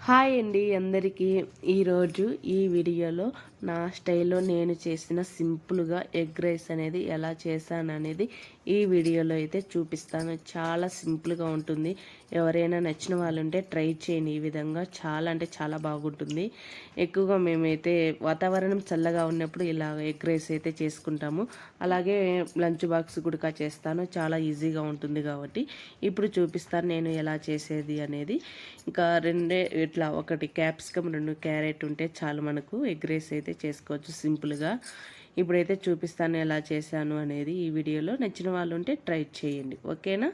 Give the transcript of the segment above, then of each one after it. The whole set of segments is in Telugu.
హాయ్ అండి అందరికీ. ఈరోజు ఈ వీడియోలో నా స్టైల్లో నేను చేసిన సింపుల్గా ఎగ్ రైస్ అనేది ఎలా చేశాను అనేది ఈ వీడియోలో అయితే చూపిస్తాను. చాలా సింపుల్గా ఉంటుంది. ఎవరైనా నచ్చిన వాళ్ళు ఉంటే ట్రై చేయండి. ఈ విధంగా చాలా అంటే చాలా బాగుంటుంది. ఎక్కువగా మేమైతే వాతావరణం చల్లగా ఉన్నప్పుడు ఇలా ఎగ్ రైస్ అయితే చేసుకుంటాము. అలాగే లంచ్ బాక్స్ కూడా చేస్తాను. చాలా ఈజీగా ఉంటుంది కాబట్టి ఇప్పుడు చూపిస్తాను నేను ఎలా చేసేది అనేది. ఇంకా ఇట్లా ఒకటి క్యాప్సికమ్ 2 క్యారెట్ ఉంటే చాలు మనకు ఎగ్ రైస్ అయితే చేసుకోవచ్చు సింపుల్గా. ఇప్పుడైతే చూపిస్తాను ఎలా చేశాను అనేది ఈ వీడియోలో. నచ్చిన వాళ్ళు ఉంటే ట్రై చేయండి, ఓకేనా.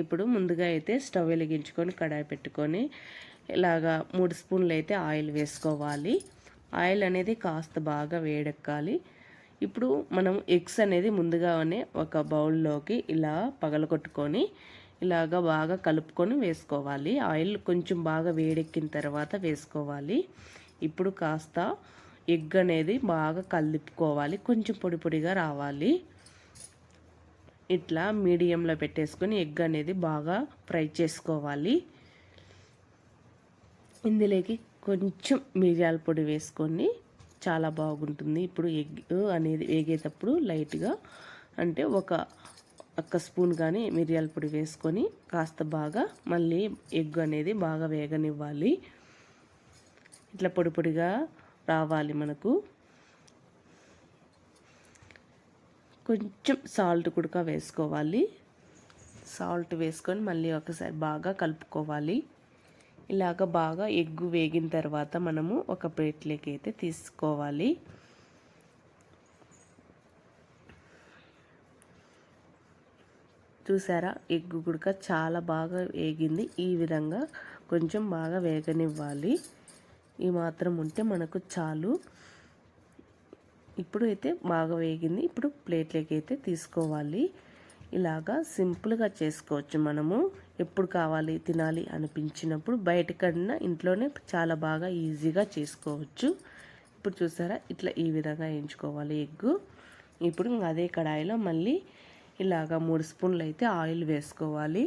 ఇప్పుడు ముందుగా అయితే స్టవ్ వెలిగించుకొని కడాయి పెట్టుకొని ఇలాగా 3 స్పూన్లు అయితే ఆయిల్ వేసుకోవాలి. ఆయిల్ అనేది కాస్త బాగా వేడెక్కాలి. ఇప్పుడు మనం ఎగ్స్ అనేది ముందుగానే ఒక బౌల్లోకి ఇలా పగలగొట్టుకొని ఇలాగా బాగా కలుపుకొని వేసుకోవాలి. ఆయిల్ కొంచెం బాగా వేడెక్కిన తర్వాత వేసుకోవాలి. ఇప్పుడు కాస్త ఎగ్ అనేది బాగా కలుపుకోవాలి. కొంచెం పొడి పొడిగా రావాలి. ఇట్లా మీడియంలో పెట్టేసుకొని ఎగ్ అనేది బాగా ఫ్రై చేసుకోవాలి. ఇందులోకి కొంచెం మిరియాల పొడి వేసుకొని చాలా బాగుంటుంది. ఇప్పుడు ఎగ్ అనేది వేగేటప్పుడు లైట్గా అంటే ఒక్క స్పూన్ కానీ మిరియాల పొడి వేసుకొని కాస్త బాగా మళ్ళీ ఎగ్ అనేది బాగా వేగనివ్వాలి. ఇట్లా పొడి పొడిగా రావాలి మనకు. కొంచెం సాల్ట్ కూడా వేసుకోవాలి. సాల్ట్ వేసుకొని మళ్ళీ ఒకసారి బాగా కలుపుకోవాలి. ఇలాగ బాగా ఎగ్ వేగిన తర్వాత మనము ఒక ప్లేట్లోకి అయితే తీసుకోవాలి. చూసారా, ఎగ్ కూడా చాలా బాగా వేగింది. ఈ విధంగా కొంచెం బాగా వేగనివ్వాలి. ఈ మాత్రం ఉంటే మనకు చాలు. ఇప్పుడు అయితే బాగా వేగింది. ఇప్పుడు ప్లేట్లోకి అయితే తీసుకోవాలి. ఇలాగా సింపుల్గా చేసుకోవచ్చు. మనము ఎప్పుడు కావాలి తినాలి అనిపించినప్పుడు బయటకన్నా ఇంట్లోనే చాలా బాగా ఈజీగా చేసుకోవచ్చు. ఇప్పుడు చూసారా, ఇట్లా ఈ విధంగా వేయించుకోవాలి ఎగ్గు. ఇప్పుడు అదే కడాయిలో మళ్ళీ ఇలాగా 3 స్పూన్లు అయితే ఆయిల్ వేసుకోవాలి.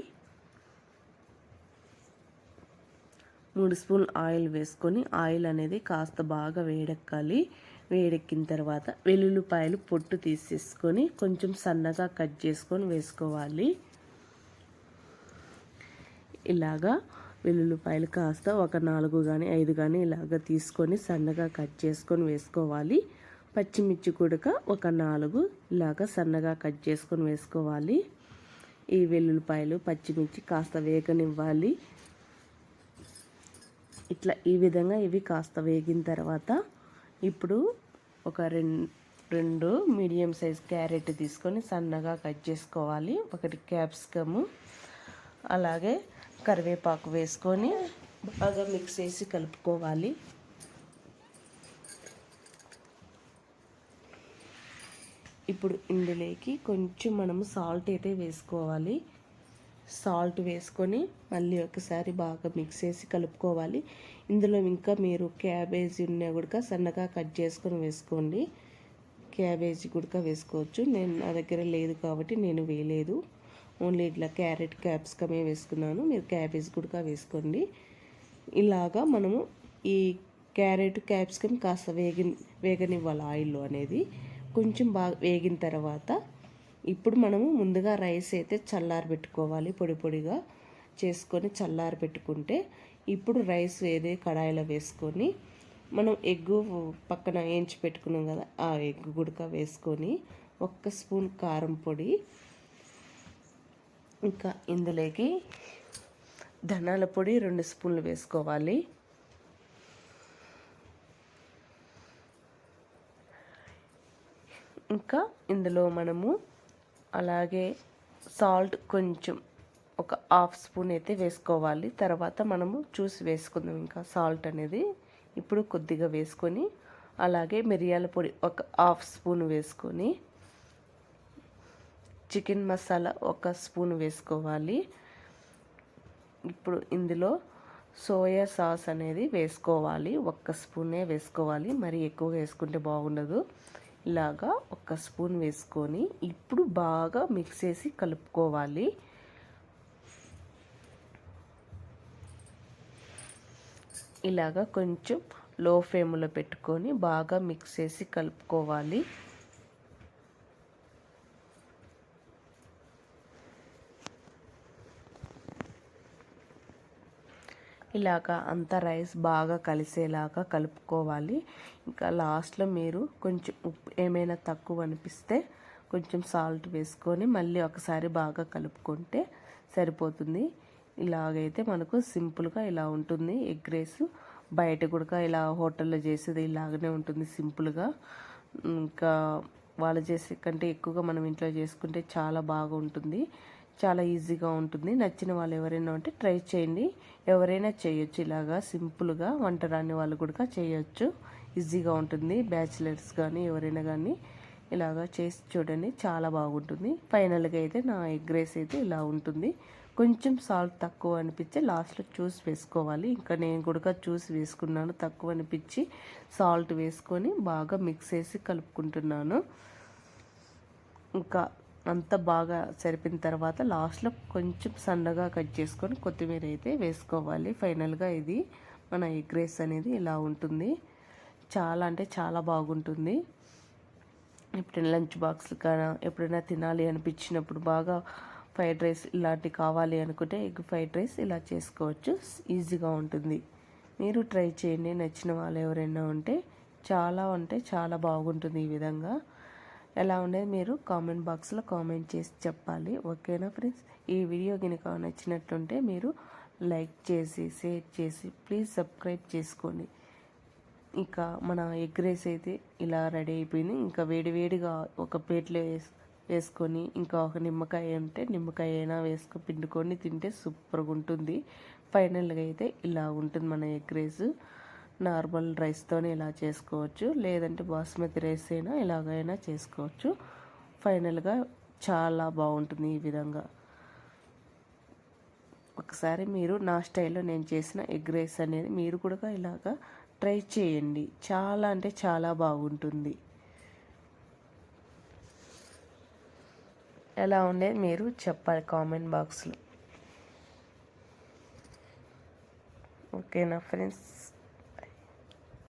3 స్పూన్లు ఆయిల్ వేసుకొని ఆయిల్ అనేది కాస్త బాగా వేడెక్కాలి. వేడెక్కిన తర్వాత వెల్లుల్లిపాయలు పొట్టు తీసేసుకొని కొంచెం సన్నగా కట్ చేసుకొని వేసుకోవాలి. ఇలాగా వెల్లుల్లిపాయలు కాస్త ఒక 4 కానీ 5 కానీ ఇలాగ తీసుకొని సన్నగా కట్ చేసుకొని వేసుకోవాలి. పచ్చిమిర్చి కూడా ఒక 4 ఇలాగ సన్నగా కట్ చేసుకొని వేసుకోవాలి. ఈ వెల్లుల్లిపాయలు పచ్చిమిర్చి కాస్త వేగనివ్వాలి. ఇట్లా ఈ విధంగా ఇవి కాస్త వేగిన తర్వాత ఇప్పుడు ఒక రెండు మీడియం సైజ్ క్యారెట్ తీసుకొని సన్నగా కట్ చేసుకోవాలి. ఒకటి క్యాప్సికము అలాగే కరివేపాకు వేసుకొని బాగా మిక్స్ చేసి కలుపుకోవాలి. ఇప్పుడు ఇందులోకి కొంచెం మనము సాల్ట్ అయితే వేసుకోవాలి. సాల్ట్ వేసుకొని మళ్ళీ ఒకసారి బాగా మిక్స్ చేసి కలుపుకోవాలి. ఇందులో ఇంకా మీరు క్యాబేజీ ఉన్నా కూడా సన్నగా కట్ చేసుకొని వేసుకోండి. క్యాబేజీ కూడా వేసుకోవచ్చు. నా దగ్గర లేదు కాబట్టి నేను వేయలేదు. ఓన్లీ ఇట్లా క్యారెట్ క్యాప్సికమే వేసుకున్నాను. మీరు క్యాబేజీ కూడా వేసుకోండి. ఇలాగా మనము ఈ క్యారెట్ క్యాప్సికమ్ కాస్త వేగనివ్వాలి ఆయిల్లో అనేది. కొంచెం బాగా వేగిన తర్వాత ఇప్పుడు మనము ముందుగా రైస్ అయితే చల్లారబెట్టుకోవాలి. పొడి పొడిగా చేసుకొని చల్లారబెట్టుకుంటే ఇప్పుడు రైస్ ఏదే కడాయిలో వేసుకొని మనం ఎగ్గు పక్కన వేయించి పెట్టుకున్నాం కదా, ఆ ఎగ్గు గుడక వేసుకొని 1 స్పూన్ కారం పొడి, ఇంకా ఇందులోకి ధనియాల పొడి 2 స్పూన్లు వేసుకోవాలి. ఇంకా ఇందులో మనము అలాగే సాల్ట్ కొంచెం ఒక 1/2 స్పూన్ అయితే వేసుకోవాలి. తర్వాత మనము చూసి వేసుకుందాం ఇంకా సాల్ట్ అనేది. ఇప్పుడు కొద్దిగా వేసుకొని అలాగే మిరియాల పొడి ఒక 1/2 స్పూన్ వేసుకొని చికెన్ మసాలా 1 స్పూన్ వేసుకోవాలి. ఇప్పుడు ఇందులో సోయా సాస్ అనేది వేసుకోవాలి. 1 స్పూనే వేసుకోవాలి, మరి ఎక్కువ వేసుకుంటే బాగుండదు. ఇలాగా 1 స్పూన్ వేసుకొని ఇప్పుడు బాగా మిక్స్ చేసి కలుపుకోవాలి. ఇలాగా కొంచెం లో ఫ్లేమ్లో పెట్టుకొని బాగా మిక్స్ చేసి కలుపుకోవాలి. ఇలాగా అంతా రైస్ బాగా కలిసేలాగా కలుపుకోవాలి. ఇంకా లాస్ట్లో మీరు కొంచెం ఉప్పు ఏమైనా తక్కువ అనిపిస్తే కొంచెం సాల్ట్ వేసుకొని మళ్ళీ ఒకసారి బాగా కలుపుకుంటే సరిపోతుంది. ఇలాగైతే మనకు సింపుల్గా ఇలా ఉంటుంది ఎగ్ రైస్. బయట కూడా ఇలా హోటల్లో చేసేది ఇలాగనే ఉంటుంది సింపుల్గా. ఇంకా వాళ్ళు చేసే కంటే ఎక్కువగా మనం ఇంట్లో చేసుకుంటే చాలా బాగా ఉంటుంది, చాలా ఈజీగా ఉంటుంది. నచ్చిన వాళ్ళు ఎవరైనా ఉంటే ట్రై చేయండి. ఎవరైనా చేయొచ్చు ఇలాగా సింపుల్గా, వంట రాని వాళ్ళు కూడా చేయొచ్చు. ఈజీగా ఉంటుంది. బ్యాచిలర్స్ కానీ ఎవరైనా కానీ ఇలాగా చేసి చూడండి, చాలా బాగుంటుంది. ఫైనల్గా అయితే నా ఎగ్ రైస్ అయితే ఇలా ఉంటుంది. కొంచెం సాల్ట్ తక్కువ అనిపించి లాస్ట్లో చూసి వేసుకోవాలి. ఇంకా నేను కూడా చూసి వేసుకున్నాను, తక్కువ అనిపించి సాల్ట్ వేసుకొని బాగా మిక్స్ చేసి కలుపుకుంటున్నాను. ఇంకా అంతా బాగా సరిపోయిన తర్వాత లాస్ట్లో కొంచెం సన్నగా కట్ చేసుకొని కొత్తిమీర అయితే వేసుకోవాలి. ఫైనల్గా ఇది మన ఎగ్ రైస్ అనేది ఇలా ఉంటుంది. చాలా అంటే చాలా బాగుంటుంది. ఎప్పుడైనా లంచ్ బాక్స్ కానీ ఎప్పుడైనా తినాలి అనిపించినప్పుడు బాగా ఫ్రైడ్ రైస్ ఇలాంటివి కావాలి అనుకుంటే ఎగ్ ఫ్రైడ్ రైస్ ఇలా చేసుకోవచ్చు. ఈజీగా ఉంటుంది. మీరు ట్రై చేయండి. నచ్చిన వాళ్ళు ఎవరైనా ఉంటే చాలా అంటే చాలా బాగుంటుంది. ఈ విధంగా ఎలా ఉండేది మీరు కామెంట్ బాక్స్లో కామెంట్ చేసి చెప్పాలి. ఓకేనా ఫ్రెండ్స్? ఈ వీడియో కనుక నచ్చినట్లుంటే మీరు లైక్ చేసి షేర్ చేసి ప్లీజ్ సబ్స్క్రైబ్ చేసుకోండి. ఇంకా మన ఎగ్ రైస్ అయితే ఇలా రెడీ అయిపోయింది. ఇంకా వేడివేడిగా ఒక ప్లేట్లో వేసుకొని ఇంకా ఒక నిమ్మకాయ ఉంటే నిమ్మకాయ అయినా పిండుకొని తింటే సూపర్గా ఉంటుంది. ఫైనల్గా అయితే ఇలా ఉంటుంది మన ఎగ్ రైస్. నార్మల్ రైస్తోనే ఇలా చేసుకోవచ్చు, లేదంటే బాస్మతి రైస్ అయినా ఇలాగైనా చేసుకోవచ్చు. ఫైనల్గా చాలా బాగుంటుంది ఈ విధంగా. ఒకసారి మీరు నా స్టైల్లో నేను చేసిన ఎగ్ రైస్ అనేది మీరు కూడా ఇలాగా ట్రై చేయండి. చాలా అంటే చాలా బాగుంటుంది. ఎలా ఉండేది మీరు చెప్పాలి కామెంట్ బాక్స్లో. ఓకేనా ఫ్రెండ్స్?